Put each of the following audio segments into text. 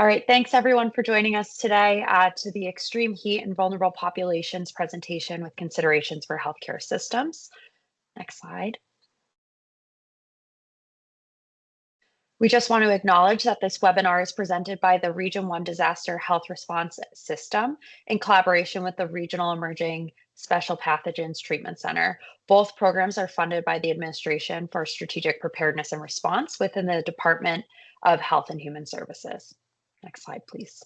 All right, thanks everyone for joining us today to the Extreme Heat and Vulnerable Populations presentation with considerations for healthcare systems. Next slide. We just want to acknowledge that this webinar is presented by the Region 1 Disaster Health Response System in collaboration with the Regional Emerging Special Pathogens Treatment Center. Both programs are funded by the Administration for Strategic Preparedness and Response within the Department of Health and Human Services. Next slide, please.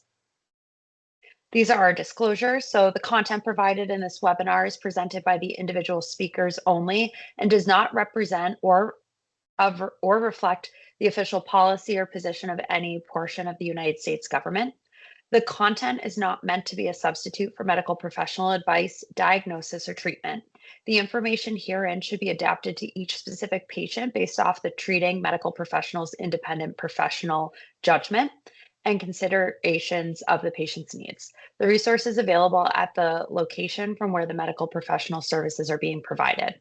These are our disclosures. So the content provided in this webinar is presented by the individual speakers only and does not represent or reflect the official policy or position of any portion of the United States government. The content is not meant to be a substitute for medical professional advice, diagnosis, or treatment. The information herein should be adapted to each specific patient based off the treating medical professional's independent professional judgment and considerations of the patient's needs. The resources available at the location from where the medical professional services are being provided,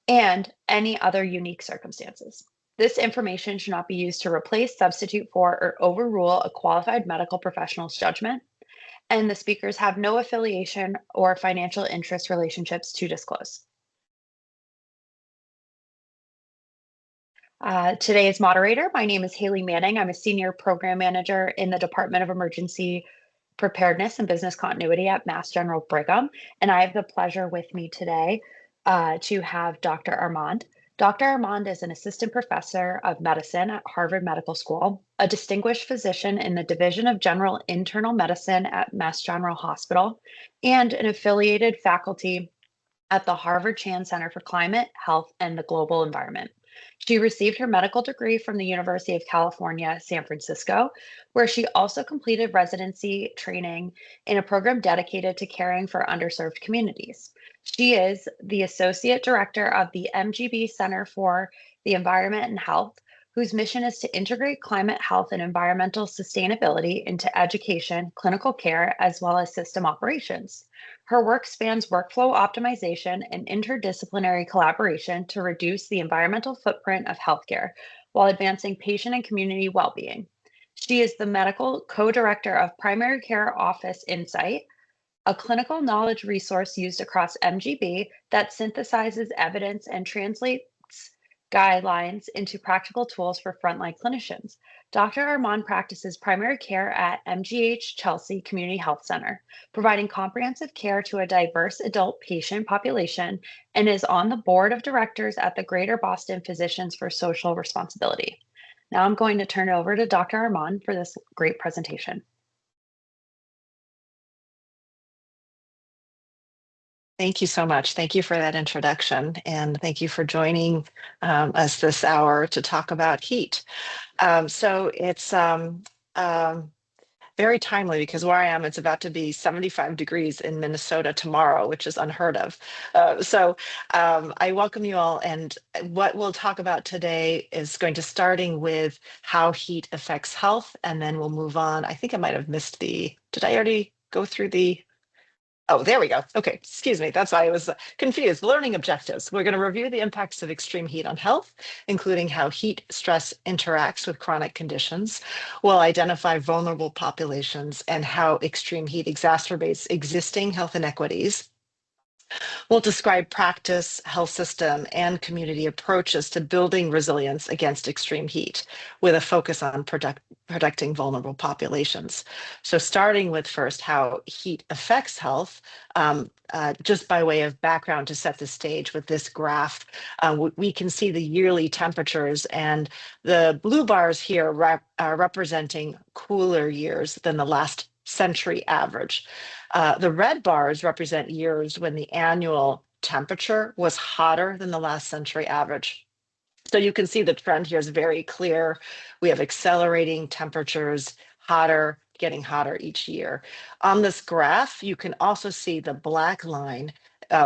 and any other unique circumstances. This information should not be used to replace, substitute for, or overrule a qualified medical professional's judgment, and the speakers have no affiliation or financial interest relationships to disclose. Today's moderator, my name is Haley Manning. I'm a senior program manager in the Department of Emergency Preparedness and Business Continuity at Mass General Brigham, and I have the pleasure with me today to have Dr. Armand. Dr. Armand is an assistant professor of medicine at Harvard Medical School, a distinguished physician in the Division of General Internal Medicine at Mass General Hospital, and an affiliated faculty at the Harvard Chan Center for Climate, Health, and the Global Environment. She received her medical degree from the University of California, San Francisco, where she also completed residency training in a program dedicated to caring for underserved communities. She is the Associate Director of the MGB Center for the Environment and Health, whose mission is to integrate climate, health, and environmental sustainability into education, clinical care, as well as system operations. Her work spans workflow optimization and interdisciplinary collaboration to reduce the environmental footprint of healthcare while advancing patient and community well-being. She is the medical co-director of Primary Care Office Insight, a clinical knowledge resource used across MGB that synthesizes evidence and translates guidelines into practical tools for frontline clinicians. Dr. Armand practices primary care at MGH Chelsea Community Health Center, providing comprehensive care to a diverse adult patient population, and is on the board of directors at the Greater Boston Physicians for Social Responsibility. Now I'm going to turn it over to Dr. Armand for this great presentation. Thank you so much. Thank you for that introduction, and thank you for joining us this hour to talk about heat. So it's very timely because where I am, it's about to be 75 degrees in Minnesota tomorrow, which is unheard of. I welcome you all, and what we'll talk about today is going to starting with how heat affects health, and then we'll move on. I think I might have missed did I already go through Oh, there we go. Okay, excuse me. That's why I was confused. Learning objectives. We're going to review the impacts of extreme heat on health, including how heat stress interacts with chronic conditions. We'll identify vulnerable populations and how extreme heat exacerbates existing health inequities. We'll describe practice, health system, and community approaches to building resilience against extreme heat with a focus on protecting vulnerable populations. So starting with first how heat affects health, just by way of background to set the stage with this graph, we can see the yearly temperatures, and the blue bars here are representing cooler years than the last century average. The red bars represent years when the annual temperature was hotter than the last century average. So you can see the trend here is very clear. We have accelerating temperatures, getting hotter each year. On this graph, you can also see the black line,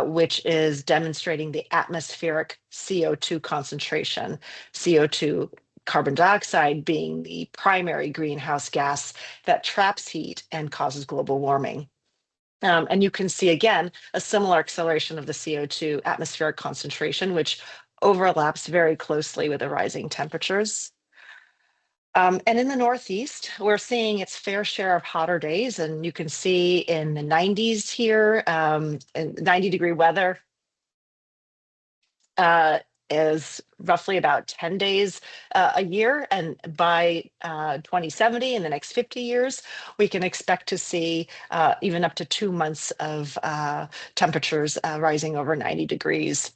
which is demonstrating the atmospheric CO2 concentration. CO2, carbon dioxide, being the primary greenhouse gas that traps heat and causes global warming. And you can see again a similar acceleration of the CO2 atmospheric concentration, which overlaps very closely with the rising temperatures. And in the Northeast, we're seeing its fair share of hotter days. And you can see in the 90s here, 90-degree weather uh, is roughly about 10 days a year. And by 2070, in the next 50 years, we can expect to see even up to 2 months of temperatures rising over 90 degrees.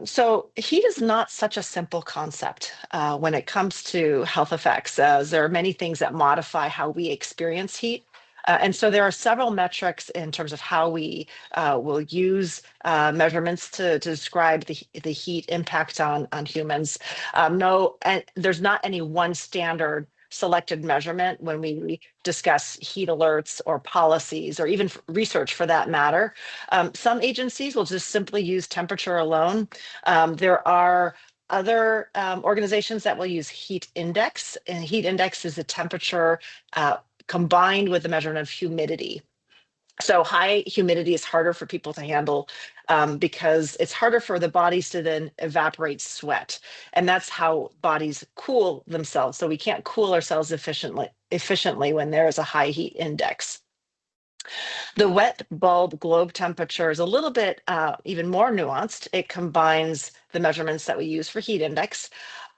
So heat is not such a simple concept when it comes to health effects. There are many things that modify how we experience heat. And so there are several metrics in terms of how we will use measurements to describe the heat impact on humans. No, and there's not any one standard selected measurement when we discuss heat alerts or policies or even research for that matter. Some agencies will just simply use temperature alone. There are other organizations that will use heat index, and heat index is the temperature combined with the measurement of humidity. So high humidity is harder for people to handle because it's harder for the bodies to then evaporate sweat. And that's how bodies cool themselves. So we can't cool ourselves efficiently when there is a high heat index. The wet bulb globe temperature is a little bit even more nuanced. It combines the measurements that we use for heat index,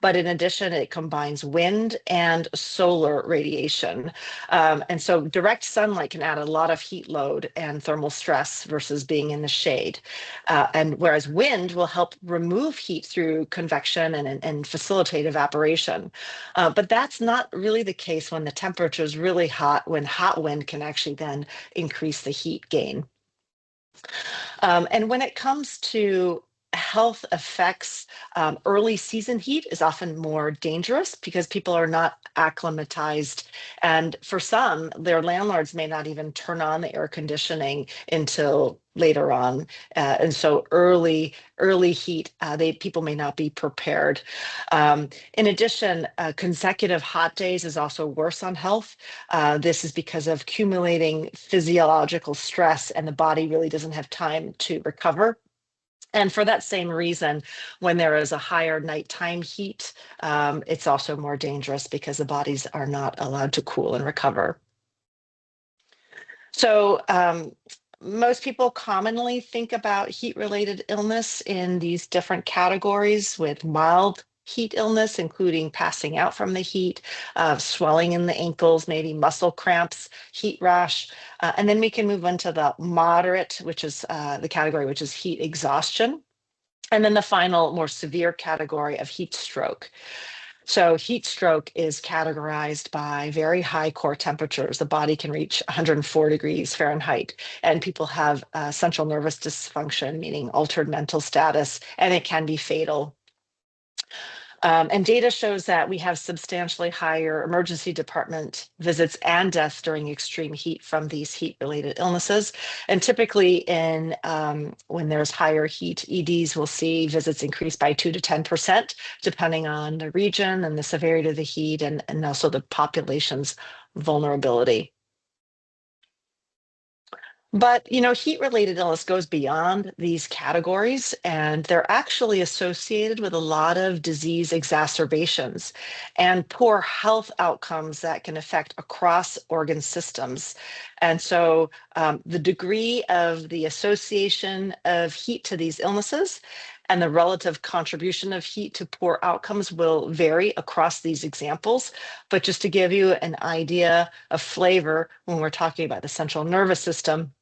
but in addition, it combines wind and solar radiation. And so direct sunlight can add a lot of heat load and thermal stress versus being in the shade. And whereas wind will help remove heat through convection and facilitate evaporation. But that's not really the case when the temperature is really hot, when hot wind can actually then increase the heat gain. And when it comes to health effects, early season heat is often more dangerous because people are not acclimatized. And for some, their landlords may not even turn on the air conditioning until later on. And so early heat, people may not be prepared. In addition, consecutive hot days is also worse on health. This is because of accumulating physiological stress and the body really doesn't have time to recover. And for that same reason, when there is a higher nighttime heat, it's also more dangerous because the bodies are not allowed to cool and recover. So most people commonly think about heat-related illness in these different categories with mild heat illness, including passing out from the heat, swelling in the ankles, maybe muscle cramps, heat rash. And then we can move into the moderate, which is the category, which is heat exhaustion. And then the final, more severe category of heat stroke. So heat stroke is categorized by very high core temperatures. The body can reach 104 degrees Fahrenheit, and people have central nervous dysfunction, meaning altered mental status, and it can be fatal. And data shows that we have substantially higher emergency department visits and deaths during extreme heat from these heat-related illnesses. And typically when there's higher heat, EDs will see visits increase by 2 to 10%, depending on the region and the severity of the heat and also the population's vulnerability. But, heat-related illness goes beyond these categories, and they're actually associated with a lot of disease exacerbations and poor health outcomes that can affect across organ systems. And so the degree of the association of heat to these illnesses and the relative contribution of heat to poor outcomes will vary across these examples. But just to give you an idea of flavor, when we're talking about the central nervous system,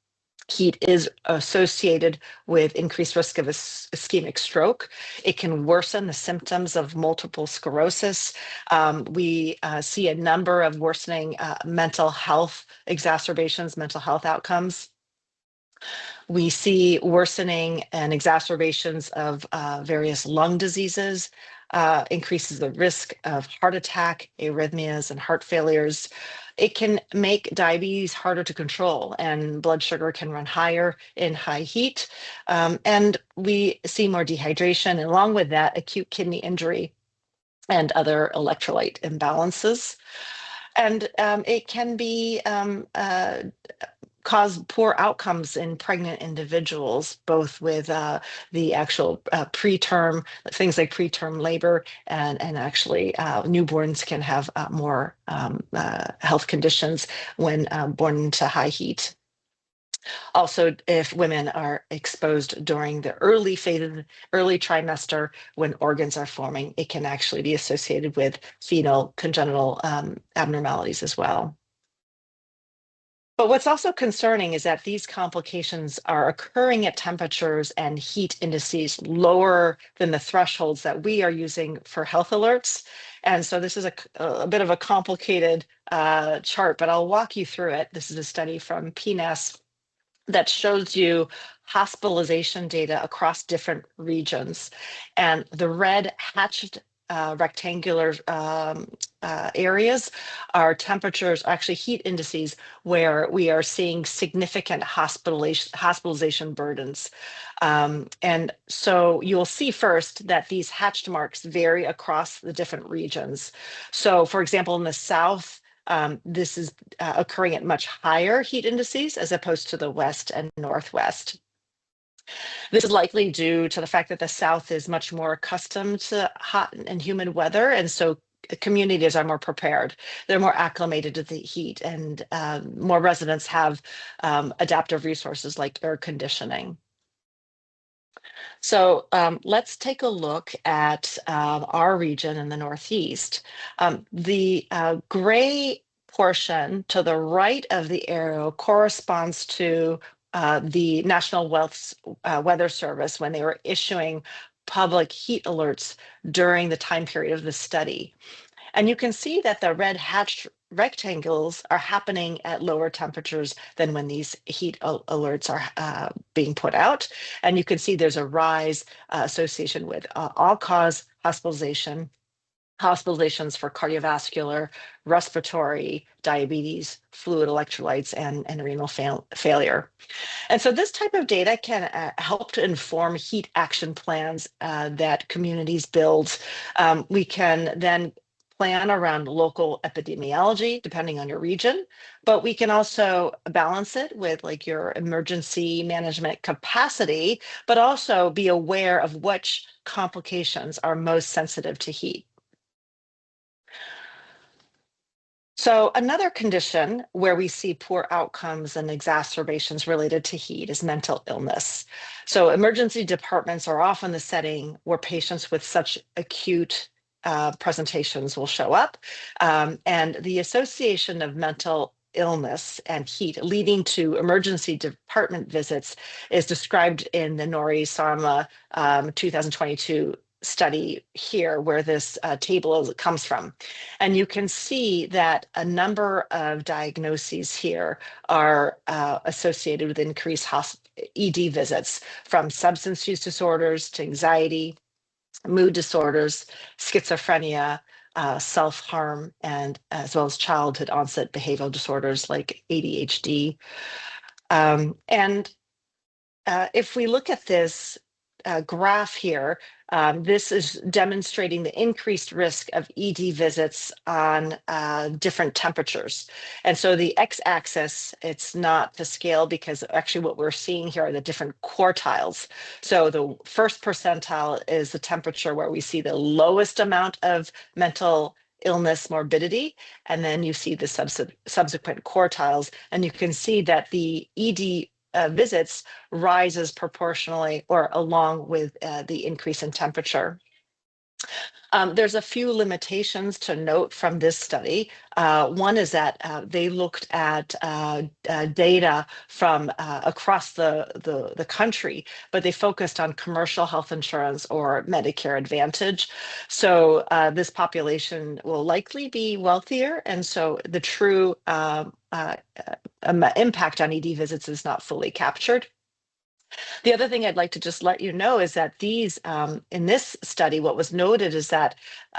heat is associated with increased risk of ischemic stroke. It can worsen the symptoms of multiple sclerosis. We see a number of worsening mental health exacerbations, mental health outcomes. We see worsening and exacerbations of various lung diseases, increases the risk of heart attack, arrhythmias, and heart failures. It can make diabetes harder to control, and blood sugar can run higher in high heat. And we see more dehydration, and along with that, acute kidney injury and other electrolyte imbalances. And it can be cause poor outcomes in pregnant individuals, both with the actual preterm, things like preterm labor, and actually newborns can have more health conditions when born into high heat. Also, if women are exposed during the early trimester when organs are forming, it can actually be associated with fetal congenital abnormalities as well. But what's also concerning is that these complications are occurring at temperatures and heat indices lower than the thresholds that we are using for health alerts. And so this is a bit of a complicated chart, but I'll walk you through it. This is a study from PNAS that shows you hospitalization data across different regions. And the red hatched rectangular areas are temperatures, actually heat indices, where we are seeing significant hospitalization burdens. And so you'll see first that these hatched marks vary across the different regions. So for example, in the South, this is occurring at much higher heat indices as opposed to the West and Northwest. This is likely due to the fact that the South is much more accustomed to hot and humid weather, and so communities are more prepared. They're more acclimated to the heat, and more residents have adaptive resources like air conditioning. So let's take a look at our region in the Northeast. The gray portion to the right of the arrow corresponds to the National Weather Service when they were issuing public heat alerts during the time period of the study. And you can see that the red hatched rectangles are happening at lower temperatures than when these heat alerts are being put out. And you can see there's a rise association with all-cause hospitalizations for cardiovascular, respiratory, diabetes, fluid electrolytes, and renal failure. And so this type of data can help to inform heat action plans that communities build. We can then plan around local epidemiology, depending on your region, but we can also balance it with like your emergency management capacity, but also be aware of which complications are most sensitive to heat. So another condition where we see poor outcomes and exacerbations related to heat is mental illness. So emergency departments are often the setting where patients with such acute presentations will show up. And the association of mental illness and heat leading to emergency department visits is described in the Nori Sarma 2022 study here, where this table comes from. And you can see that a number of diagnoses here are associated with increased ED visits, from substance use disorders to anxiety, mood disorders, schizophrenia, self-harm, and as well as childhood onset behavioral disorders like ADHD. And if we look at this graph here, this is demonstrating the increased risk of ED visits on different temperatures. And so the x-axis, it's not to scale because actually what we're seeing here are the different quartiles. So the first percentile is the temperature where we see the lowest amount of mental illness morbidity, and then you see the subsequent quartiles, and you can see that the ED visits rises proportionally or along with the increase in temperature. There's a few limitations to note from this study. One is that they looked at data from across the country, but they focused on commercial health insurance or Medicare Advantage. So this population will likely be wealthier, and so the true impact on ED visits is not fully captured. The other thing I'd like to just let you know is that these, in this study, what was noted is that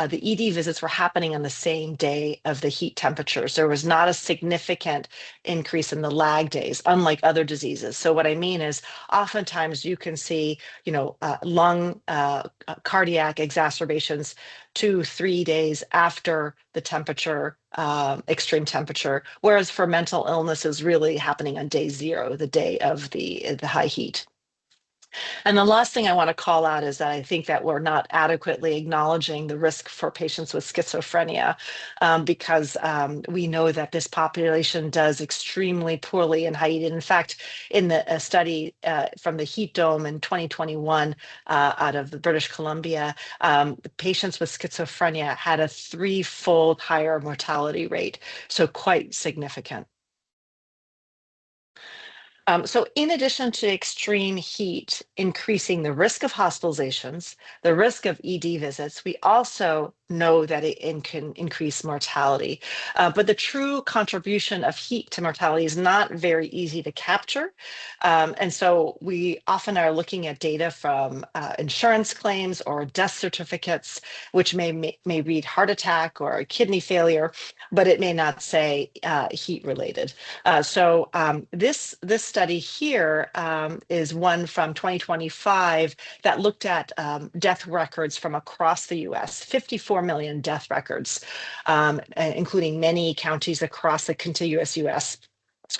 the ED visits were happening on the same day of the heat temperatures. There was not a significant increase in the lag days, unlike other diseases. So what I mean is oftentimes you can see, lung cardiac exacerbations 2-3 days after the temperature, extreme temperature, whereas for mental illness is really happening on day 0, the day of the high heat. And the last thing I want to call out is that I think that we're not adequately acknowledging the risk for patients with schizophrenia, because we know that this population does extremely poorly in high heat. In fact, in the study from the heat dome in 2021 out of the British Columbia, patients with schizophrenia had a 3-fold higher mortality rate, so quite significant. So in addition to extreme heat increasing the risk of hospitalizations, the risk of ED visits, we also know that it can increase mortality. But the true contribution of heat to mortality is not very easy to capture. And so we often are looking at data from insurance claims or death certificates, which may read heart attack or kidney failure, but it may not say heat related. So this study here is one from 2025 that looked at death records from across the US, 54 million death records, including many counties across the contiguous US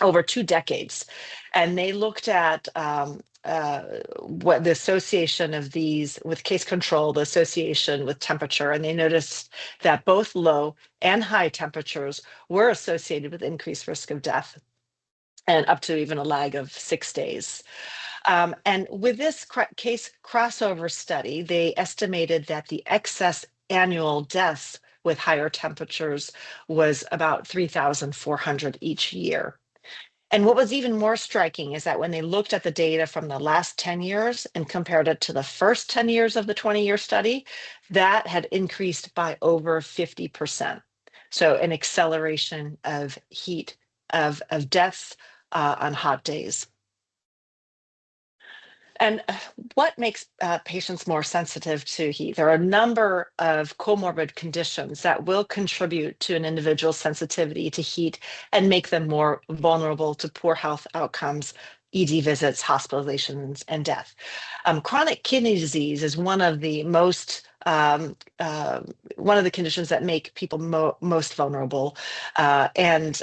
over 2 decades. And they looked at what the association of these with case control, the association with temperature, and they noticed that both low and high temperatures were associated with increased risk of death, and up to even a lag of 6 days. And with this case crossover study, they estimated that the excess annual deaths with higher temperatures was about 3,400 each year. And what was even more striking is that when they looked at the data from the last 10 years and compared it to the first 10 years of the 20-year study, that had increased by over 50%. So an acceleration of heat, of deaths on hot days. And what makes patients more sensitive to heat? There are a number of comorbid conditions that will contribute to an individual's sensitivity to heat and make them more vulnerable to poor health outcomes, ED visits, hospitalizations, and death. Chronic kidney disease is one of the most one of the conditions that make people most vulnerable. And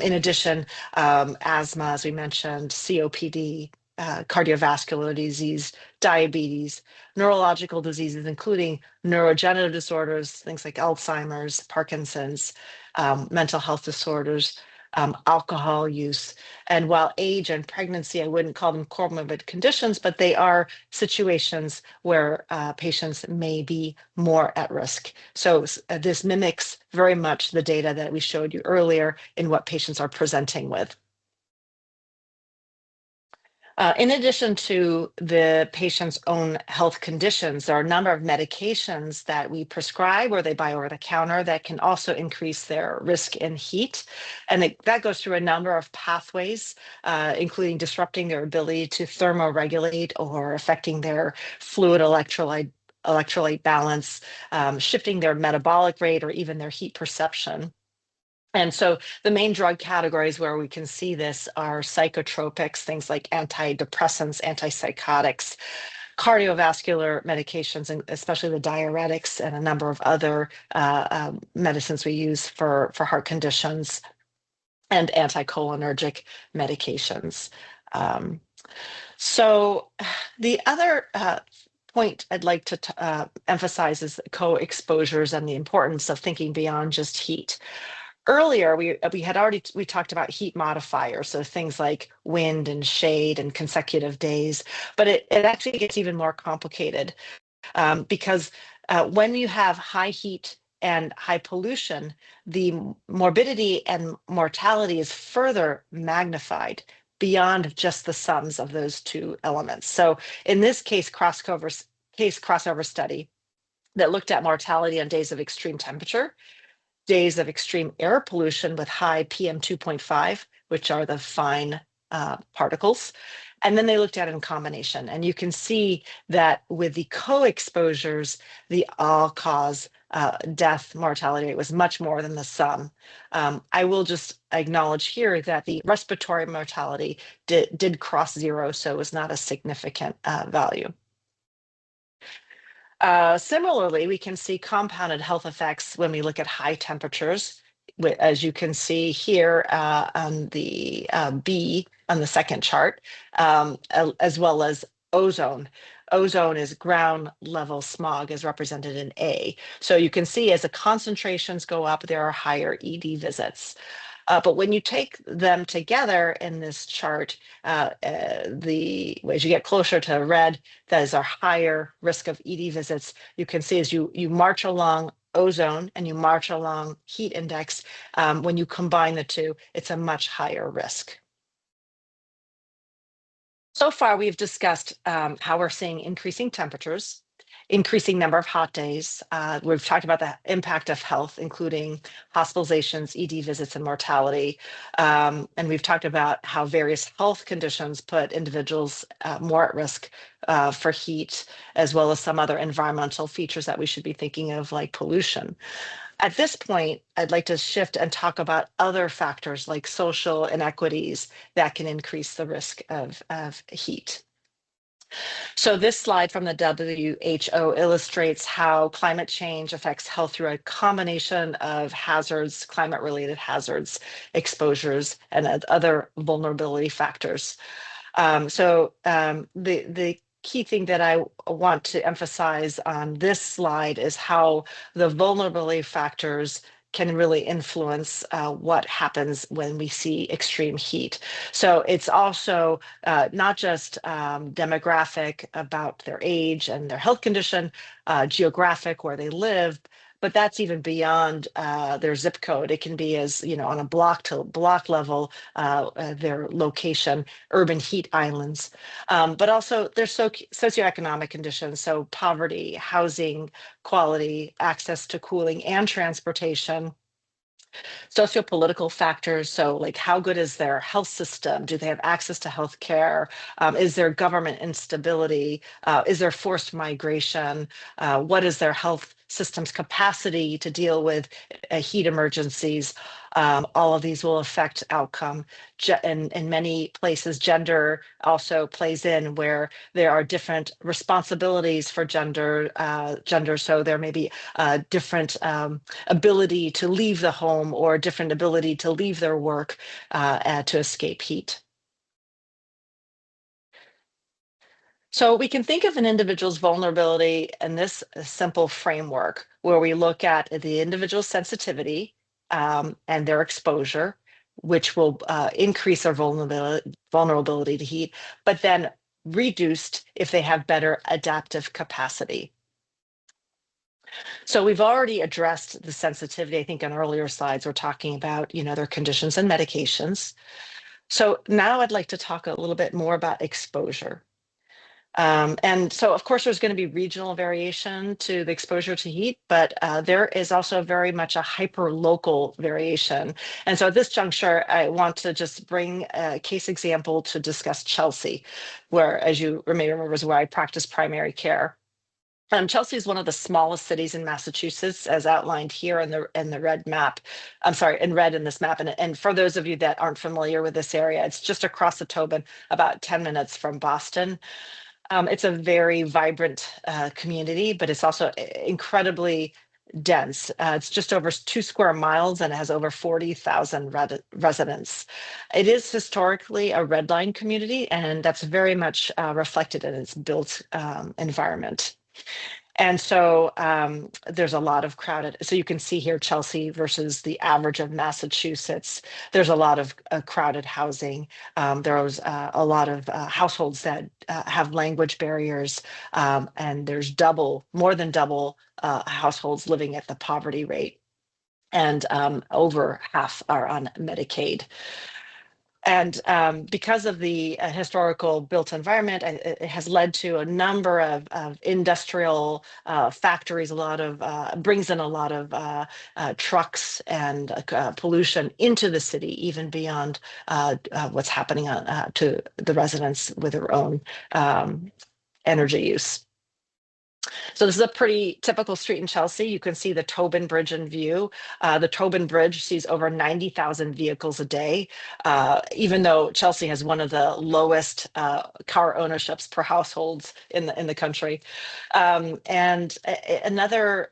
in addition, asthma, as we mentioned, COPD, cardiovascular disease, diabetes, neurological diseases, including neurodegenerative disorders, things like Alzheimer's, Parkinson's, mental health disorders, alcohol use. And while age and pregnancy, I wouldn't call them comorbid conditions, but they are situations where patients may be more at risk. So this mimics very much the data that we showed you earlier in what patients are presenting with. In addition to the patient's own health conditions, there are a number of medications that we prescribe or they buy over the counter that can also increase their risk in heat. And that goes through a number of pathways, including disrupting their ability to thermoregulate or affecting their fluid electrolyte balance, shifting their metabolic rate or even their heat perception. And so the main drug categories where we can see this are psychotropics, things like antidepressants, antipsychotics, cardiovascular medications, and especially the diuretics and a number of other medicines we use for heart conditions, and anticholinergic medications. So the other point I'd like to emphasize is co-exposures and the importance of thinking beyond just heat. Earlier, we talked about heat modifiers, so things like wind and shade and consecutive days, but it actually gets even more complicated because when you have high heat and high pollution, the morbidity and mortality is further magnified beyond just the sums of those two elements. So in this case crossover study that looked at mortality on days of extreme temperature, days of extreme air pollution with high PM 2.5, which are the fine particles. And then they looked at it in combination. And you can see that with the co-exposures, the all-cause death mortality rate was much more than the sum. I will just acknowledge here that the respiratory mortality did cross 0, so it was not a significant value. Similarly, we can see compounded health effects when we look at high temperatures. As you can see here on the B on the second chart, as well as ozone. Ozone is ground level smog is represented in A. So you can see as the concentrations go up, there are higher ED visits. But when you take them together in this chart, as you get closer to red, that is our higher risk of ED visits. You can see as you march along ozone and you march along heat index, when you combine the two, it's a much higher risk. So far, we've discussed how we're seeing increasing temperatures, increasing number of hot days. We've talked about the impact of health, including hospitalizations, ED visits, and mortality. And we've talked about how various health conditions put individuals more at risk for heat, as well as some other environmental features that we should be thinking of, like pollution. At this point, I'd like to shift and talk about other factors like social inequities that can increase the risk of heat. So this slide from the WHO illustrates how climate change affects health through a combination of hazards, climate-related hazards, exposures, and other vulnerability factors. The key thing that I want to emphasize on this slide is how the vulnerability factors can really influence what happens when we see extreme heat. So it's also not just demographic about their age and their health condition, geographic where they live, but that's even beyond their zip code. It can be as, on a block to block level, their location, urban heat islands. But also there's socioeconomic conditions, so poverty, housing quality, access to cooling and transportation, sociopolitical factors. So like how good is their health system? Do they have access to health care? Is there government instability? Is there forced migration? What is their health system's capacity to deal with heat emergencies? All of these will affect outcome. In many places, gender also plays in where there are different responsibilities for gender. So there may be different ability to leave the home or different ability to leave their work to escape heat. So we can think of an individual's vulnerability in this simple framework where we look at the individual's sensitivity and their exposure, which will increase their vulnerability to heat, but then reduced if they have better adaptive capacity. So we've already addressed the sensitivity. I think on earlier slides, we're talking about, their conditions and medications. So now I'd like to talk a little bit more about exposure. And so, of course, there's going to be regional variation to the exposure to heat, but there is also very much a hyper-local variation. And so at this juncture, I want to just bring a case example to discuss Chelsea, where, as you may remember, is where I practice primary care. Chelsea is one of the smallest cities in Massachusetts, as outlined here in the red map. I'm sorry, in red in this map. And for those of you that aren't familiar with this area, it's just across the Tobin, about 10 minutes from Boston. It's a very vibrant community, but it's also incredibly dense. It's just over 2 square miles and it has over 40,000 residents. It is historically a red line community, and that's very much reflected in its built environment. And so there's a lot of crowded. So you can see here Chelsea versus the average of Massachusetts. There's a lot of crowded housing. There's a lot of households that have language barriers, and there's more than double households living at the poverty rate, and over half are on Medicaid. And because of the historical built environment, it has led to a number of industrial factories, brings in a lot of trucks and pollution into the city, even beyond what's happening to the residents with their own energy use. So this is a pretty typical street in Chelsea. You can see the Tobin Bridge in view. The Tobin Bridge sees over 90,000 vehicles a day, even though Chelsea has one of the lowest car ownerships per households in the country. Another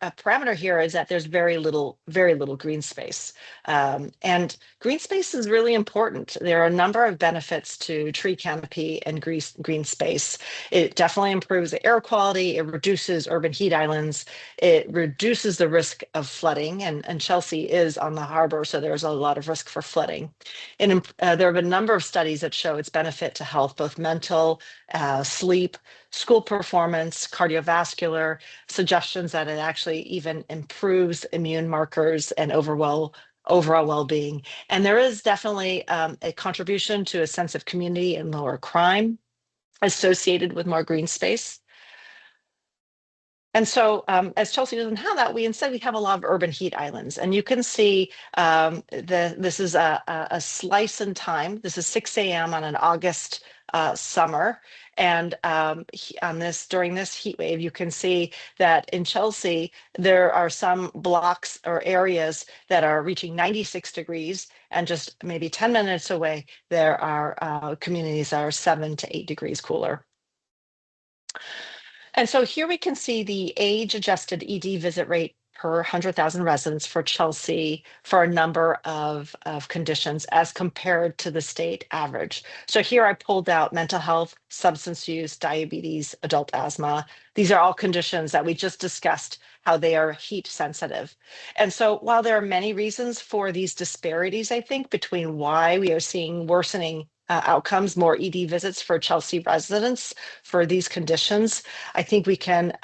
parameter here is that there's very little green space. And green space is really important. There are a number of benefits to tree canopy and green space. It definitely improves the air quality. It reduces urban heat islands. It reduces the risk of flooding. And Chelsea is on the harbor, so there's a lot of risk for flooding. And there have been a number of studies that show its benefit to health, both mental, sleep, school performance, cardiovascular, suggestions that it actually even improves immune markers and overall well-being. And there is definitely a contribution to a sense of community and lower crime associated with more green space. And so as Chelsea doesn't have that, we have a lot of urban heat islands. And you can see this is a slice in time. This is 6 a.m. on an August summer. And during this heat wave, you can see that in Chelsea, there are some blocks or areas that are reaching 96 degrees, and just maybe 10 minutes away, there are communities that are 7 to 8 degrees cooler. And so here we can see the age-adjusted ED visit rate per 100,000 residents for Chelsea for a number of conditions as compared to the state average. So here I pulled out mental health, substance use, diabetes, adult asthma. These are all conditions that we just discussed, how they are heat sensitive. And so while there are many reasons for these disparities, I think, between why we are seeing worsening outcomes, more ED visits for Chelsea residents for these conditions, I think we can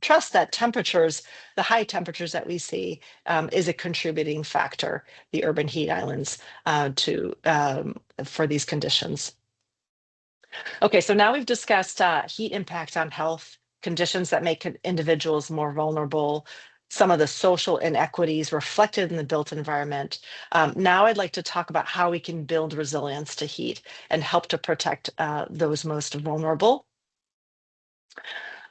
trust that temperatures, the high temperatures that we see, is a contributing factor, the urban heat islands, for these conditions. Okay, so now we've discussed heat impact on health, conditions that make individuals more vulnerable, some of the social inequities reflected in the built environment. Now I'd like to talk about how we can build resilience to heat and help to protect those most vulnerable.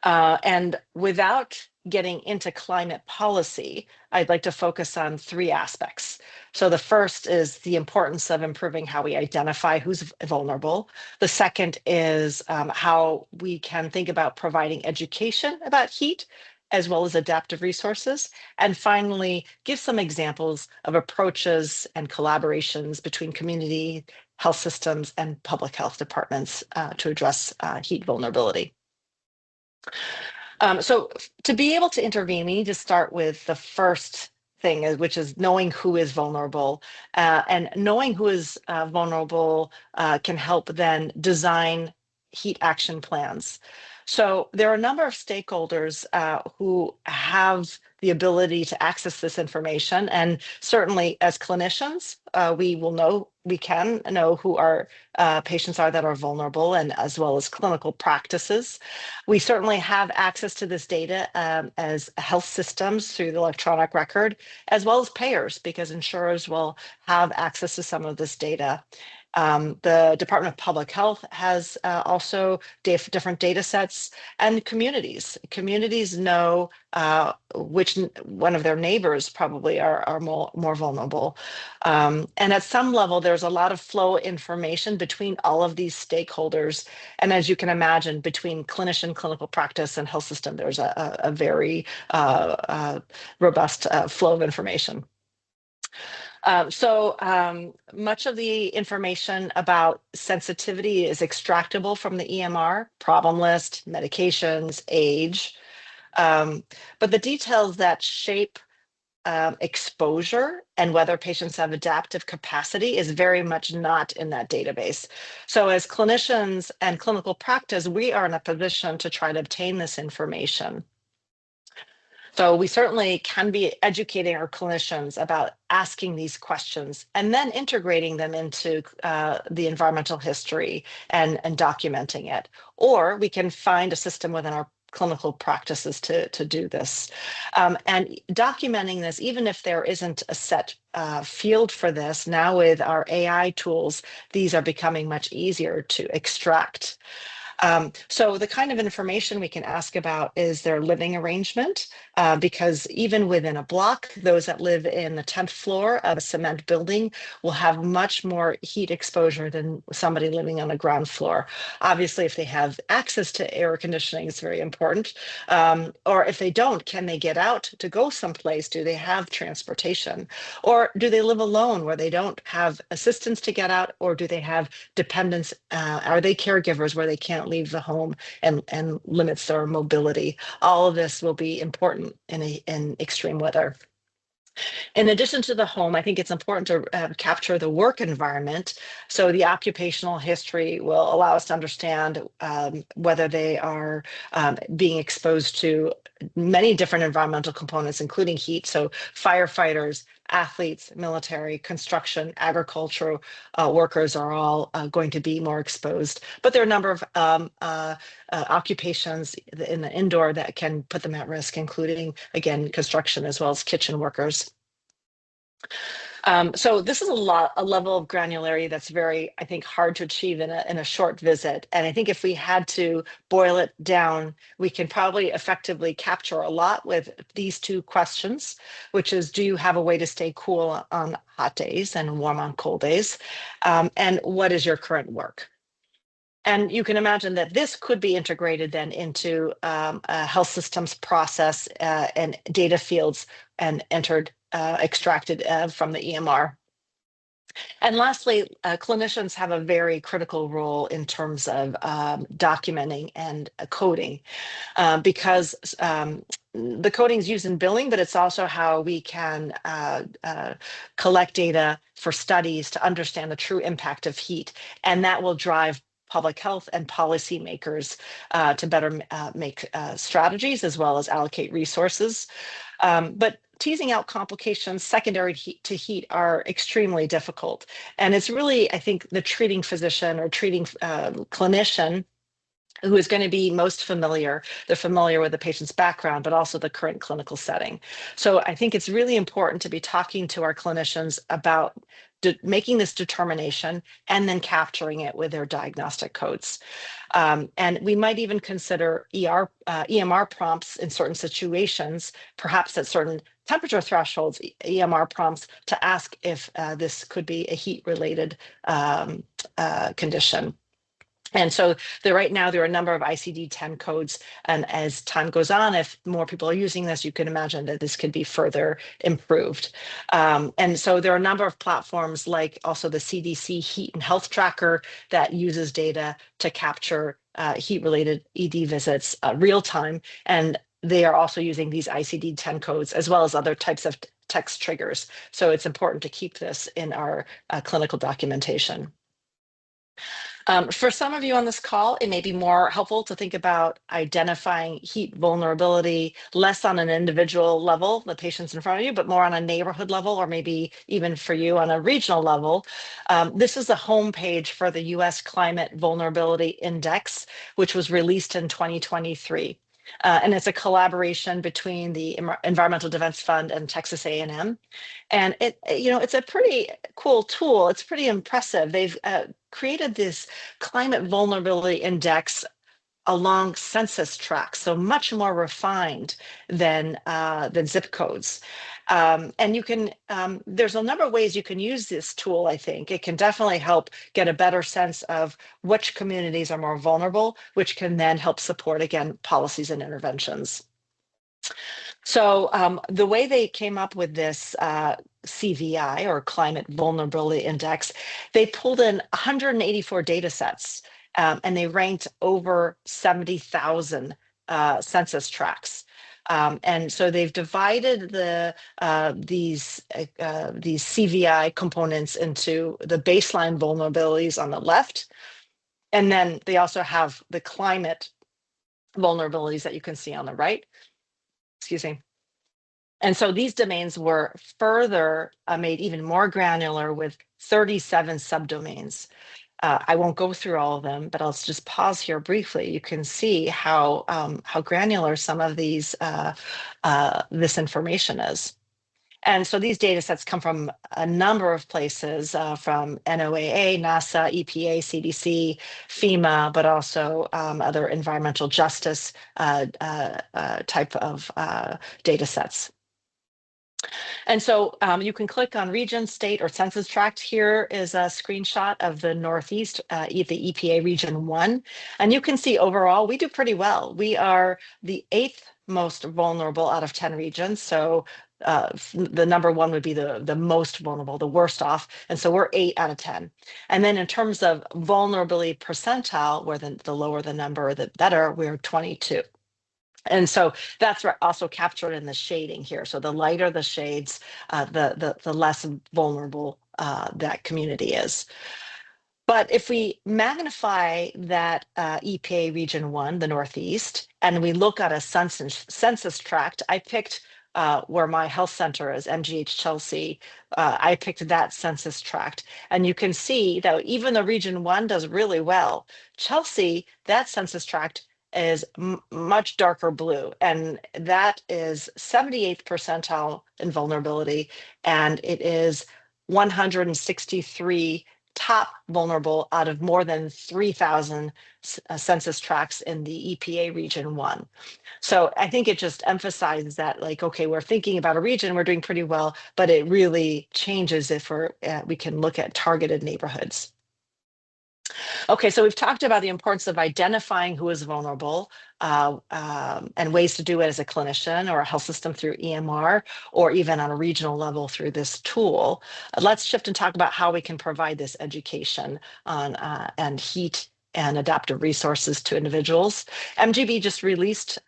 And without getting into climate policy, I'd like to focus on 3 aspects. So the first is the importance of improving how we identify who's vulnerable. The second is how we can think about providing education about heat, as well as adaptive resources. And finally, give some examples of approaches and collaborations between community health systems and public health departments to address heat vulnerability. So to be able to intervene, we need to start with the first thing, which is knowing who is vulnerable. And knowing who is vulnerable can help then design heat action plans. So there are a number of stakeholders who have the ability to access this information. And certainly as clinicians, we can know who our patients are that are vulnerable, and as well as clinical practices. We certainly have access to this data as health systems through the electronic record, as well as payers, because insurers will have access to some of this data. The Department of Public Health has also different data sets, and communities. Communities know which one of their neighbors probably are more vulnerable. And at some level, there's a lot of flow information between all of these stakeholders. And as you can imagine, between clinician, clinical practice, and health system, there's a very robust flow of information. Much of the information about sensitivity is extractable from the EMR, problem list, medications, age. But the details that shape exposure and whether patients have adaptive capacity is very much not in that database. So as clinicians and clinical practice, we are in a position to try to obtain this information. So we certainly can be educating our clinicians about asking these questions and then integrating them into the environmental history and documenting it. Or we can find a system within our clinical practices to do this. And documenting this, even if there isn't a set field for this, now with our AI tools, these are becoming much easier to extract. So the kind of information we can ask about is their living arrangement, because even within a block, those that live in the 10th floor of a cement building will have much more heat exposure than somebody living on a ground floor. Obviously, if they have access to air conditioning, it's very important. Or if they don't, can they get out to go someplace? Do they have transportation? Or do they live alone where they don't have assistance to get out? Or do they have dependents? Are they caregivers where they can't leave the home and limits their mobility? All of this will be important in extreme weather. In addition to the home, I think it's important to capture the work environment. So the occupational history will allow us to understand whether they are being exposed to many different environmental components, including heat. So firefighters, athletes, military, construction, agricultural workers are all going to be more exposed. But there are a number of occupations in the indoor that can put them at risk, including, again, construction as well as kitchen workers. So this is a level of granularity that's very, I think, hard to achieve in a short visit. And I think if we had to boil it down, we can probably effectively capture a lot with these two questions, which is, do you have a way to stay cool on hot days and warm on cold days? And what is your current work? And you can imagine that this could be integrated then into a health systems process and data fields and extracted from the EMR. And lastly, clinicians have a very critical role in terms of documenting and coding, because the coding is used in billing, but it's also how we can collect data for studies to understand the true impact of heat. And that will drive public health and policymakers to better make strategies as well as allocate resources. But teasing out complications secondary to heat are extremely difficult. And it's really, I think, the treating physician or treating clinician who is going to be most familiar. They're familiar with the patient's background, but also the current clinical setting. So I think it's really important to be talking to our clinicians about making this determination and then capturing it with their diagnostic codes. And we might even consider EMR prompts in certain situations, perhaps at certain temperature thresholds, EMR prompts to ask if this could be a heat-related condition. And so right now there are a number of ICD-10 codes, and as time goes on, if more people are using this, you can imagine that this could be further improved. And so there are a number of platforms like also the CDC Heat and Health Tracker that uses data to capture heat-related ED visits real time, and they are also using these ICD-10 codes as well as other types of text triggers. So it's important to keep this in our clinical documentation. For some of you on this call, it may be more helpful to think about identifying heat vulnerability less on an individual level, the patients in front of you, but more on a neighborhood level, or maybe even for you on a regional level. This is the homepage for the US Climate Vulnerability Index, which was released in 2023. And it's a collaboration between the Environmental Defense Fund and Texas A&M. And it's a pretty cool tool. It's pretty impressive. They've created this climate vulnerability index along census tracts, so much more refined than zip codes. And you can, there's a number of ways you can use this tool, I think. It can definitely help get a better sense of which communities are more vulnerable, which can then help support, again, policies and interventions. So the way they came up with this CVI, or Climate Vulnerability Index, they pulled in 184 data sets, and they ranked over 70,000 census tracts. And so they've divided these CVI components into the baseline vulnerabilities on the left, and then they also have the climate vulnerabilities that you can see on the right. Excuse me. And so these domains were further made even more granular with 37 subdomains. I won't go through all of them, but I'll just pause here briefly. You can see how granular some of these this information is. And so these data sets come from a number of places, from NOAA, NASA, EPA, CDC, FEMA, but also other environmental justice type of data sets. And so you can click on region, state, or census tract. Here is a screenshot of the Northeast, the EPA Region 1. And you can see overall, we do pretty well. We are the 8th most vulnerable out of 10 regions. So the number 1 would be the most vulnerable, the worst off. And so we're 8 out of 10. And then in terms of vulnerability percentile, where the lower the number, the better, we're 22. And so that's also captured in the shading here. So the lighter the shades, the less vulnerable that community is. But if we magnify that EPA Region 1, the Northeast, and we look at a census tract, I picked where my health center is, MGH Chelsea. I picked that census tract. And you can see that even though Region 1 does really well, Chelsea, that census tract is much darker blue, and that is 78th percentile in vulnerability, and it is 163 top vulnerable out of more than 3,000 census tracts in the EPA Region 1. So I think it just emphasizes that, like, okay, we're thinking about a region, we're doing pretty well, but it really changes if we can look at targeted neighborhoods. Okay, so we've talked about the importance of identifying who is vulnerable and ways to do it as a clinician or a health system through EMR, or even on a regional level through this tool. Let's shift and talk about how we can provide this education on and heat and adaptive resources to individuals. MGB just released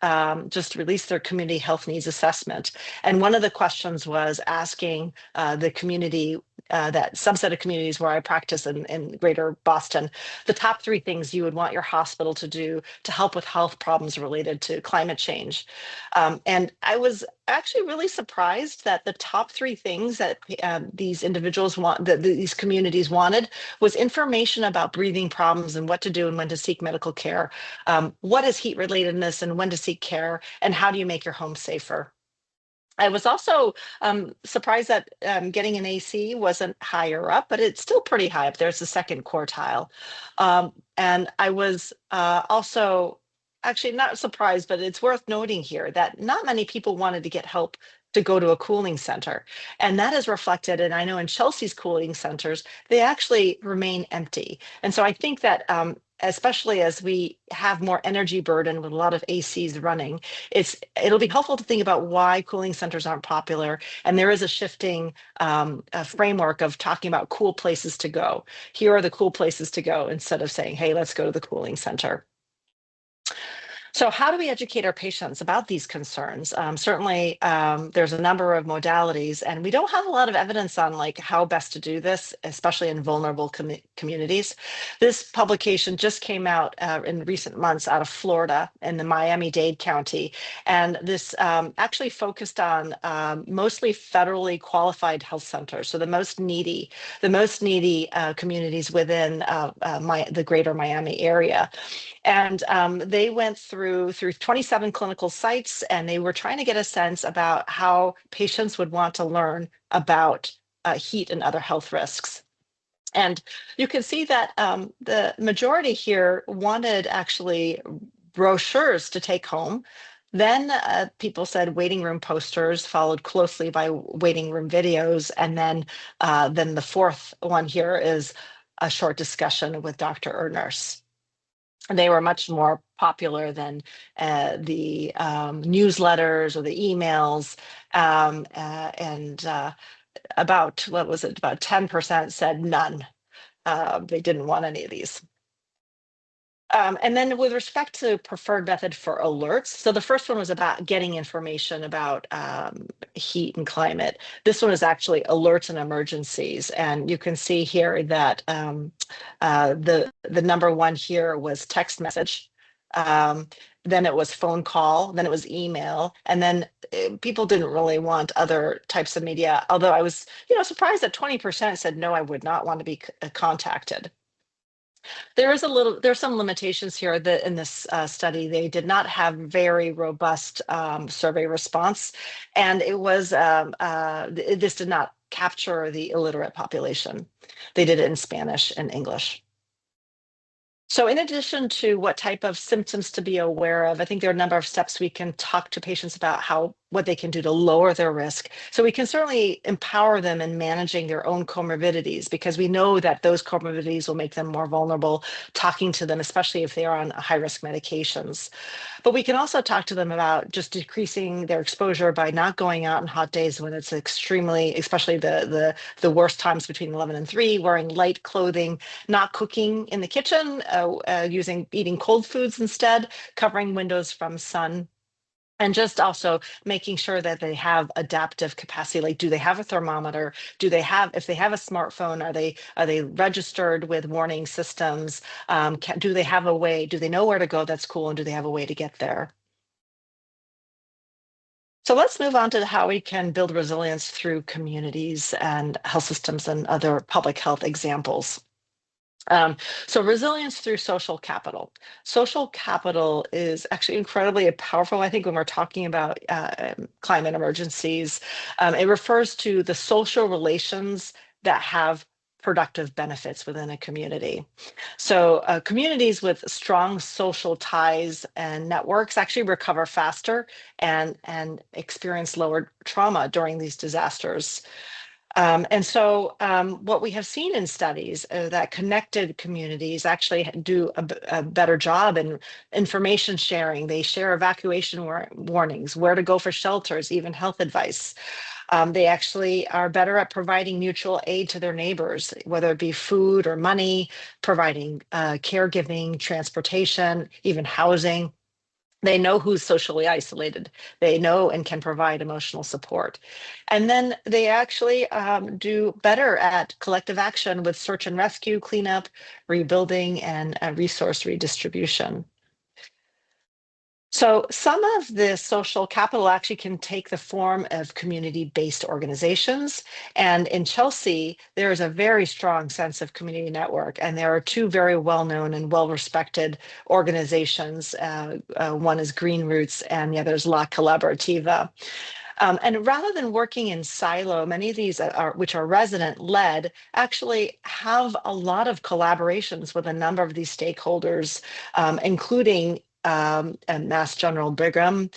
their community health needs assessment, and one of the questions was asking the community, that subset of communities where I practice in Greater Boston, the top 3 things you would want your hospital to do to help with health problems related to climate change. And I was actually really surprised that the top 3 things that these individuals these communities wanted was information about breathing problems and what to do and when to seek medical care. What is heat relatedness and when to seek care, and how do you make your home safer? I was also surprised that getting an AC wasn't higher up, but it's still pretty high up there. It's the 2nd quartile. And I was also actually not surprised, but it's worth noting here that not many people wanted to get help to go to a cooling center. And that is reflected, and I know in Chelsea's cooling centers, they actually remain empty. And so I think that especially as we have more energy burden with a lot of ACs running, it'll be helpful to think about why cooling centers aren't popular. And there is a shifting framework of talking about cool places to go. Here are the cool places to go, instead of saying, hey, let's go to the cooling center. So how do we educate our patients about these concerns? Certainly, there's a number of modalities, and we don't have a lot of evidence on like how best to do this, especially in vulnerable communities. This publication just came out in recent months out of Florida in the Miami-Dade County, and this actually focused on mostly federally qualified health centers, so the most needy communities within the greater Miami area. And they went through 27 clinical sites, and they were trying to get a sense about how patients would want to learn about heat and other health risks. And you can see that the majority here wanted actually brochures to take home. Then people said waiting room posters, followed closely by waiting room videos. And then the 4th one here is a short discussion with doctor or nurse. They were much more popular than the newsletters or the emails. And about, what was it, about 10% said none. They didn't want any of these. And then with respect to preferred method for alerts, so the first one was about getting information about heat and climate. This one is actually alerts and emergencies. And you can see here that the number 1 here was text message. Then it was phone call, then it was email, and then people didn't really want other types of media, although I was surprised that 20% said, no, I would not want to be contacted. There's some limitations here that in this study, they did not have very robust survey response, and this did not capture the illiterate population. They did it in Spanish and English. So in addition to what type of symptoms to be aware of, I think there are a number of steps we can talk to patients about what they can do to lower their risk. So we can certainly empower them in managing their own comorbidities, because we know that those comorbidities will make them more vulnerable, talking to them, especially if they are on high-risk medications. But we can also talk to them about just decreasing their exposure by not going out on hot days when it's extremely, especially the worst times between 11 and 3, wearing light clothing, not cooking in the kitchen, eating cold foods instead, covering windows from sun, and just also making sure that they have adaptive capacity. Like, do they have a thermometer? If they have a smartphone, are they registered with warning systems? Do they have a way? Do they know where to go that's cool? And do they have a way to get there? So let's move on to how we can build resilience through communities and health systems and other public health examples. So resilience through social capital. Social capital is actually incredibly powerful, I think, when we're talking about climate emergencies. It refers to the social relations that have productive benefits within a community. So communities with strong social ties and networks actually recover faster and experience lower trauma during these disasters. What we have seen in studies that connected communities actually do a better job in information sharing. They share evacuation warnings, where to go for shelters, even health advice. They actually are better at providing mutual aid to their neighbors, whether it be food or money, providing caregiving, transportation, even housing. They know who's socially isolated. They know and can provide emotional support. And then they actually do better at collective action with search and rescue, cleanup, rebuilding, and resource redistribution. So some of this social capital actually can take the form of community-based organizations. And in Chelsea, there is a very strong sense of community network. And there are two very well-known and well-respected organizations. One is Green Roots and the other is La Colaborativa. And rather than working in silo, many of these which are resident-led, actually have a lot of collaborations with a number of these stakeholders, including and Mass General Brigham,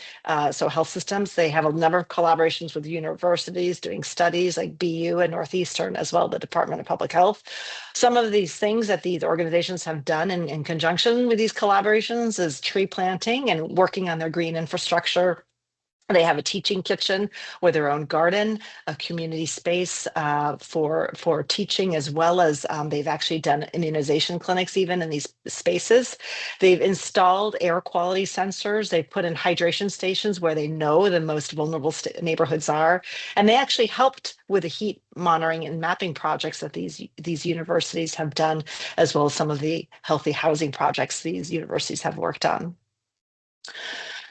so health systems. They have a number of collaborations with universities doing studies like BU and Northeastern, as well, the Department of Public Health. Some of these things that these organizations have done in conjunction with these collaborations is tree planting and working on their green infrastructure. They have a teaching kitchen with their own garden, a community space for teaching, as well as they've actually done immunization clinics even in these spaces. They've installed air quality sensors. They've put in hydration stations where they know the most vulnerable neighborhoods are. And they actually helped with the heat monitoring and mapping projects that these universities have done, as well as some of the healthy housing projects these universities have worked on.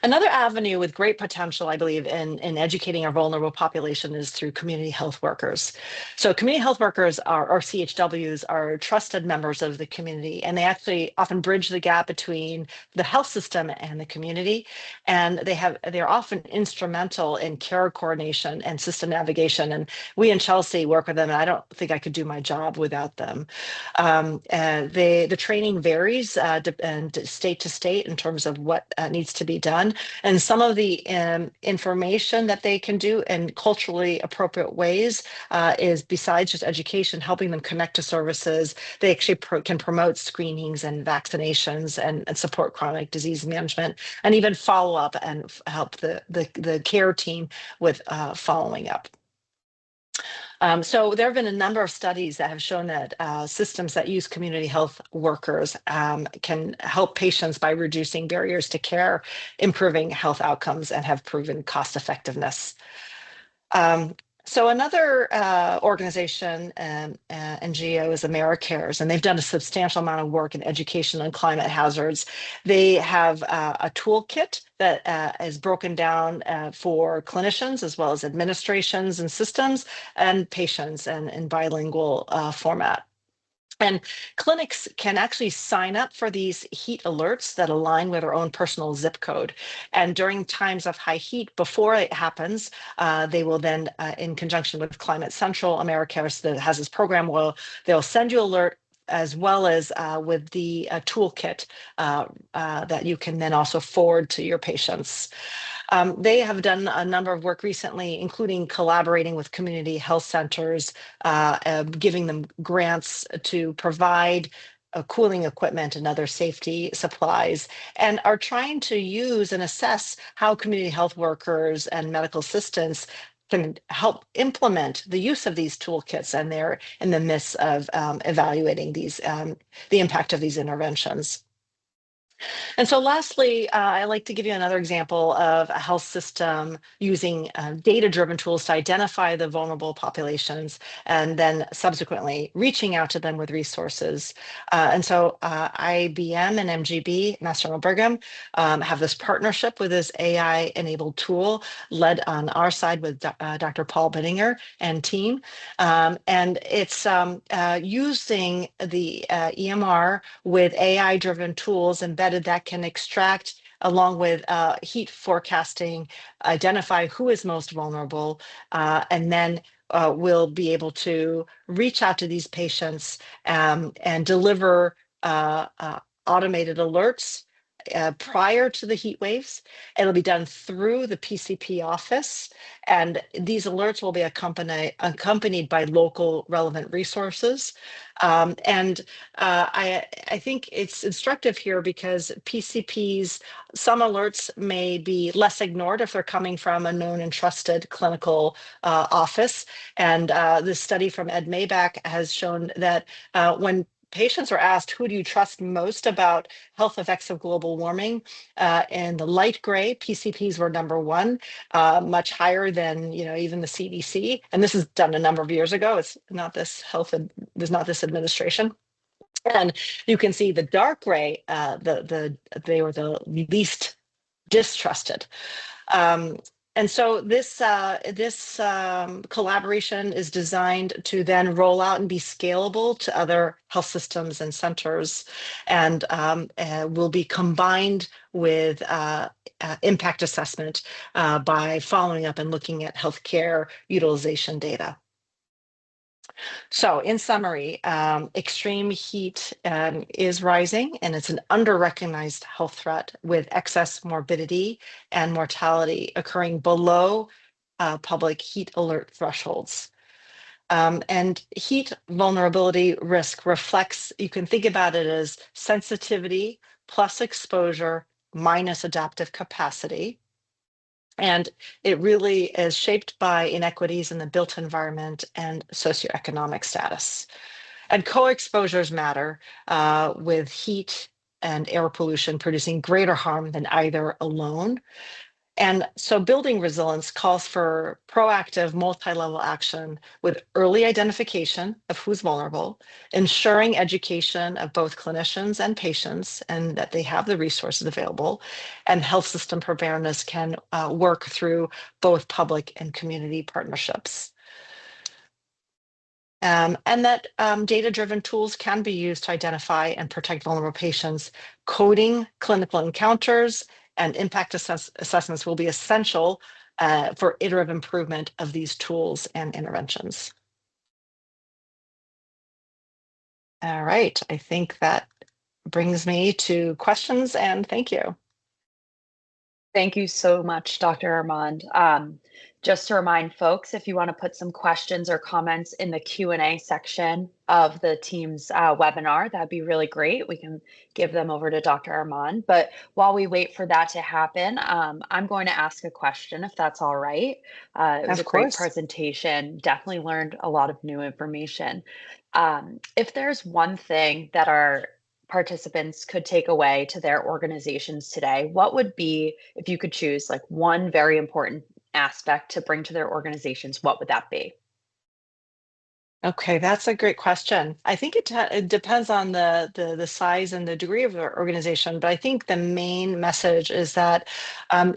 Another avenue with great potential, I believe, in educating our vulnerable population is through community health workers. So community health workers or CHWs are trusted members of the community, and they actually often bridge the gap between the health system and the community. And they're often instrumental in care coordination and system navigation. And we in Chelsea work with them, and I don't think I could do my job without them. The training varies and state to state in terms of what needs to be done. And some of the information that they can do in culturally appropriate ways is, besides just education, helping them connect to services. They actually can promote screenings and vaccinations and support chronic disease management, and even follow up and help the care team with following up. So there have been a number of studies that have shown that systems that use community health workers can help patients by reducing barriers to care, improving health outcomes, and have proven cost effectiveness. So another organization and NGO is AmeriCares, and they've done a substantial amount of work in education on climate hazards. They have a toolkit that is broken down for clinicians, as well as administrations and systems and patients, and in bilingual format. And clinics can actually sign up for these heat alerts that align with their own personal zip code. And during times of high heat, before it happens, they will then, in conjunction with Climate Central, AmeriCare that has this program, they'll send you alert as well as with the toolkit that you can then also forward to your patients. They have done a number of work recently, including collaborating with community health centers, giving them grants to provide cooling equipment and other safety supplies, and are trying to use and assess how community health workers and medical assistants can help implement the use of these toolkits, and they're in the midst of evaluating the impact of these interventions. And so lastly, I like to give you another example of a health system using data-driven tools to identify the vulnerable populations and then subsequently reaching out to them with resources. And so IBM and MGB, Mass General Brigham, have this partnership with this AI-enabled tool led on our side with Dr. Paul Benninger and team. And it's using the EMR with AI-driven tools embedded that can extract, along with heat forecasting, identify who is most vulnerable, and then we'll be able to reach out to these patients and deliver automated alerts prior to the heat waves. It'll be done through the PCP office, and these alerts will be accompanied by local relevant resources. I think it's instructive here because PCPs, some alerts may be less ignored if they're coming from a known and trusted clinical office. And this study from Ed Maybach has shown that when patients are asked, who do you trust most about health effects of global warming? In the light gray, PCPs were number one, much higher than even the CDC. And this is done a number of years ago. It's not this there's not this administration. And you can see the dark gray, they were the least distrusted. And so this collaboration is designed to then roll out and be scalable to other health systems and centers, and will be combined with impact assessment by following up and looking at healthcare utilization data. So in summary, extreme heat is rising, and it's an under-recognized health threat with excess morbidity and mortality occurring below public heat alert thresholds. And heat vulnerability risk reflects, you can think about it as sensitivity plus exposure minus adaptive capacity. And it really is shaped by inequities in the built environment and socioeconomic status. And co-exposures matter, with heat and air pollution producing greater harm than either alone. And so building resilience calls for proactive multi-level action with early identification of who's vulnerable, ensuring education of both clinicians and patients and that they have the resources available, and health system preparedness can work through both public and community partnerships. And that data-driven tools can be used to identify and protect vulnerable patients. Coding clinical encounters and impact assessments will be essential for iterative improvement of these tools and interventions. All right, I think that brings me to questions, and thank you. Thank you so much, Dr. Armand. Just to remind folks, if you want to put some questions or comments in the Q&A section of the team's webinar, that'd be really great. We can give them over to Dr. Armand. But while we wait for that to happen, I'm going to ask a question, if that's all right. It was a great presentation. Definitely learned a lot of new information. If there's one thing that our participants could take away to their organizations today, what would be, if you could choose like one very important aspect to bring to their organizations, what would that be? Okay, that's a great question. I think it depends on the size and the degree of the organization, but I think the main message is that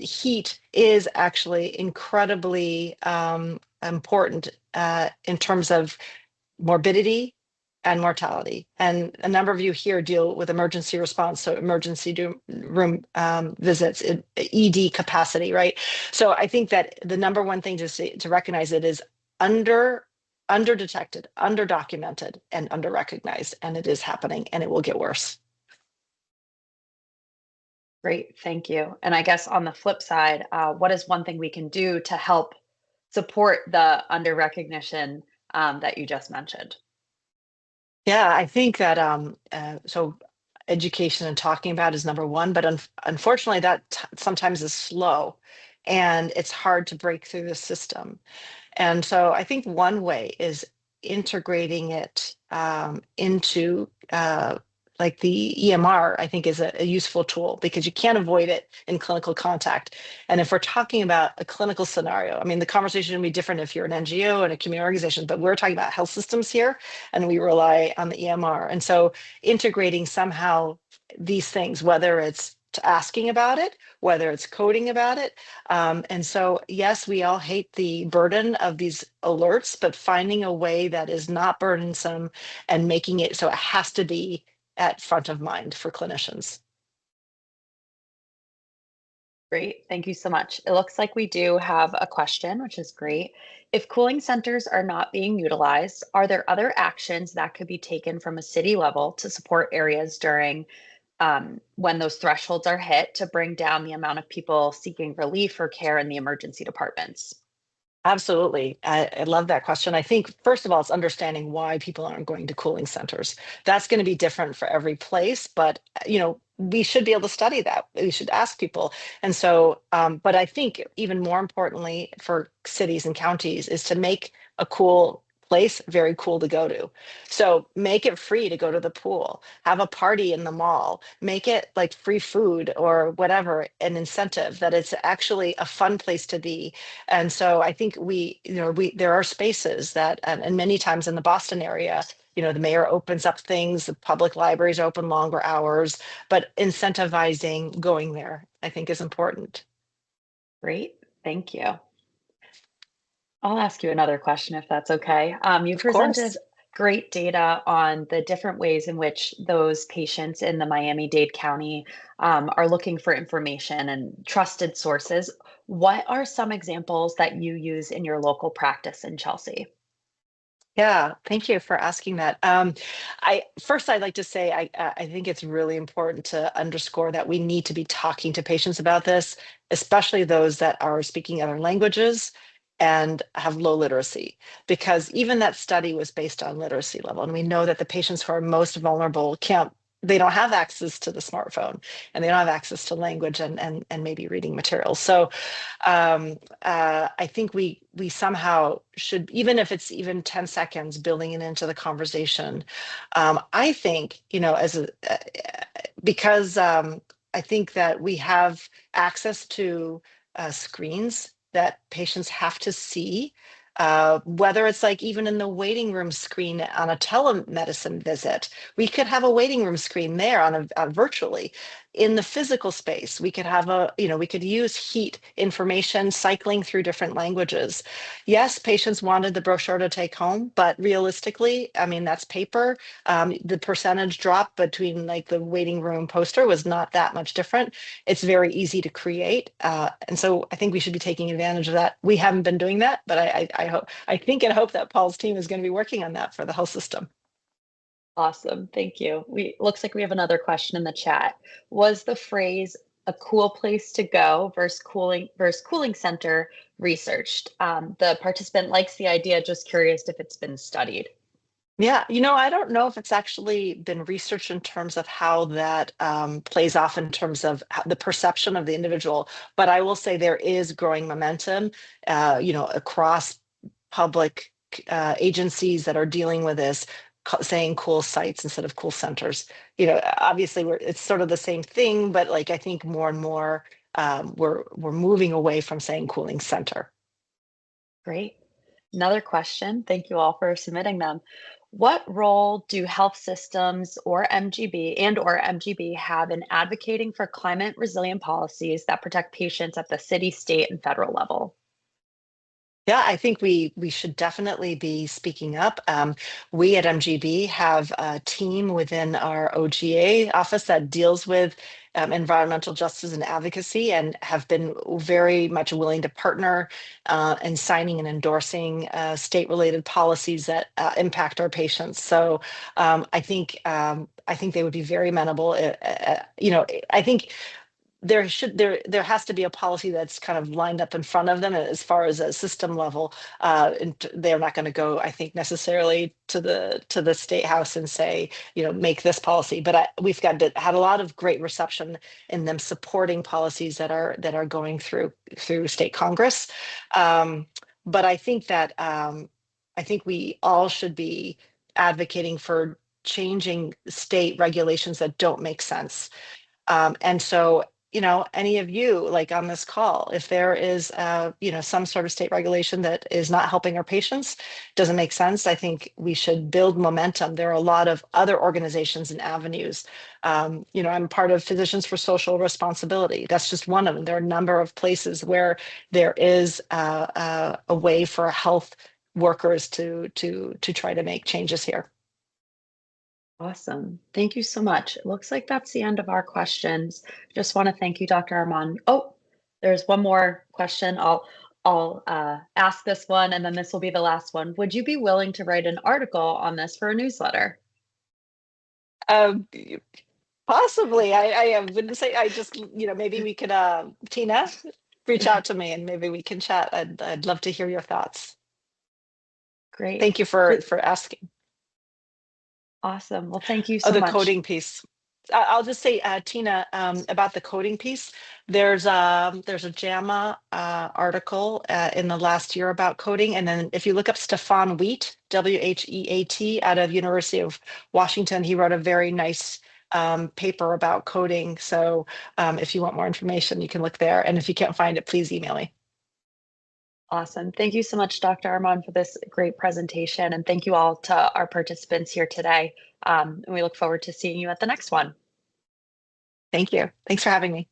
heat is actually incredibly important in terms of morbidity, and mortality. And a number of you here deal with emergency response, so room visits, ED capacity, right? So I think that the number one thing to recognize it is under-detected, under-documented, and under-recognized, and it is happening, and it will get worse. Great, thank you. And I guess on the flip side, what is one thing we can do to help support the under recognition that you just mentioned? Yeah, I think that so education and talking about is number one, but unfortunately that sometimes is slow and it's hard to break through the system. And so I think one way is integrating it into like the EMR, I think is a useful tool because you can't avoid it in clinical contact. And if we're talking about a clinical scenario, I mean, the conversation would be different if you're an NGO and a community organization, but we're talking about health systems here and we rely on the EMR. And so integrating somehow these things, whether it's asking about it, whether it's coding about it. And so, yes, we all hate the burden of these alerts, but finding a way that is not burdensome and making it so it has to be at front of mind for clinicians. Great, thank you so much. It looks like we do have a question, which is great. If cooling centers are not being utilized, are there other actions that could be taken from a city level to support areas during when those thresholds are hit to bring down the amount of people seeking relief or care in the emergency departments? Absolutely. I love that question. I think, first of all, it's understanding why people aren't going to cooling centers. That's going to be different for every place, but we should be able to study that. We should ask people. And so, but I think even more importantly for cities and counties is to make a cool place very cool to go to. So make it free to go to the pool, have a party in the mall, make it like free food or whatever, an incentive that it's actually a fun place to be. And so I think there are spaces that, and many times in the Boston area, the mayor opens up things, the public libraries open longer hours, but incentivizing going there, I think is important. Great, thank you. I'll ask you another question if that's okay. You Of presented course. great data on the different ways in which those patients in the Miami-Dade County are looking for information and trusted sources. What are some examples that you use in your local practice in Chelsea? Yeah, thank you for asking that. I'd like to say I think it's really important to underscore that we need to be talking to patients about this, especially those that are speaking other languages and have low literacy, because even that study was based on literacy level, and we know that the patients who are most vulnerable they don't have access to the smartphone and they don't have access to language and maybe reading materials. So I think we somehow should, even if it's even 10 seconds, building it into the conversation. I think, because I think that we have access to screens that patients have to see. Whether it's like even in the waiting room screen on a telemedicine visit, we could have a waiting room screen there virtually. In the physical space, we could have we could use heat information cycling through different languages. Yes, patients wanted the brochure to take home, but realistically, I mean, that's paper. The percentage drop between like the waiting room poster was not that much different. It's very easy to create. And so I think we should be taking advantage of that. We haven't been doing that, but I think and hope that Paul's team is going to be working on that for the health system. Awesome, thank you. We looks like we have another question in the chat. Was the phrase "a cool place to go" versus cooling center researched? The participant likes the idea, just curious if it's been studied. Yeah, I don't know if it's actually been researched in terms of how that plays off in terms of the perception of the individual, but I will say there is growing momentum, across public agencies that are dealing with this, saying cool sites instead of cool centers. Obviously it's sort of the same thing, but like I think more and more we're moving away from saying cooling center. Great. Another question. Thank you all for submitting them. What role do health systems or MGB have in advocating for climate resilient policies that protect patients at the city, state, and federal level? Yeah, I think we should definitely be speaking up. We at MGB have a team within our OGA office that deals with environmental justice and advocacy, and have been very much willing to partner in signing and endorsing state-related policies that impact our patients. So I think they would be very amenable. I think there has to be a policy that's kind of lined up in front of them as far as a system level. And they're not going to go, I think, necessarily to the state house and say, make this policy. But we've had a lot of great reception in them supporting policies that are going through state Congress. But I think we all should be advocating for changing state regulations that don't make sense. And so, any of you like on this call, if there is, some sort of state regulation that is not helping our patients, doesn't make sense, I think we should build momentum. There are a lot of other organizations and avenues. I'm part of Physicians for Social Responsibility. That's just one of them. There are a number of places where there is a way for health workers to try to make changes here. Awesome. Thank you so much. It looks like that's the end of our questions. Just want to thank you, Dr. Armand. Oh, there's one more question. I'll ask this one, and then this will be the last one. Would you be willing to write an article on this for a newsletter? Um, Possibly. I wouldn't say, I just, maybe we could, Tina, reach out to me and maybe we can chat. I'd love to hear your thoughts. Great. Thank you for asking. Awesome. Well, thank you Oh, so the much. coding piece. I'll just say, Tina, about the coding piece. There's a JAMA article in the last year about coding, and then if you look up Stefan Wheat, Wheat, out of University of Washington, he wrote a very nice paper about coding. So if you want more information, you can look there, and if you can't find it, please email me. Awesome. Thank you so much, Dr. Armand, for this great presentation. And thank you all to our participants here today. And we look forward to seeing you at the next one. Thank you. Thanks for having me.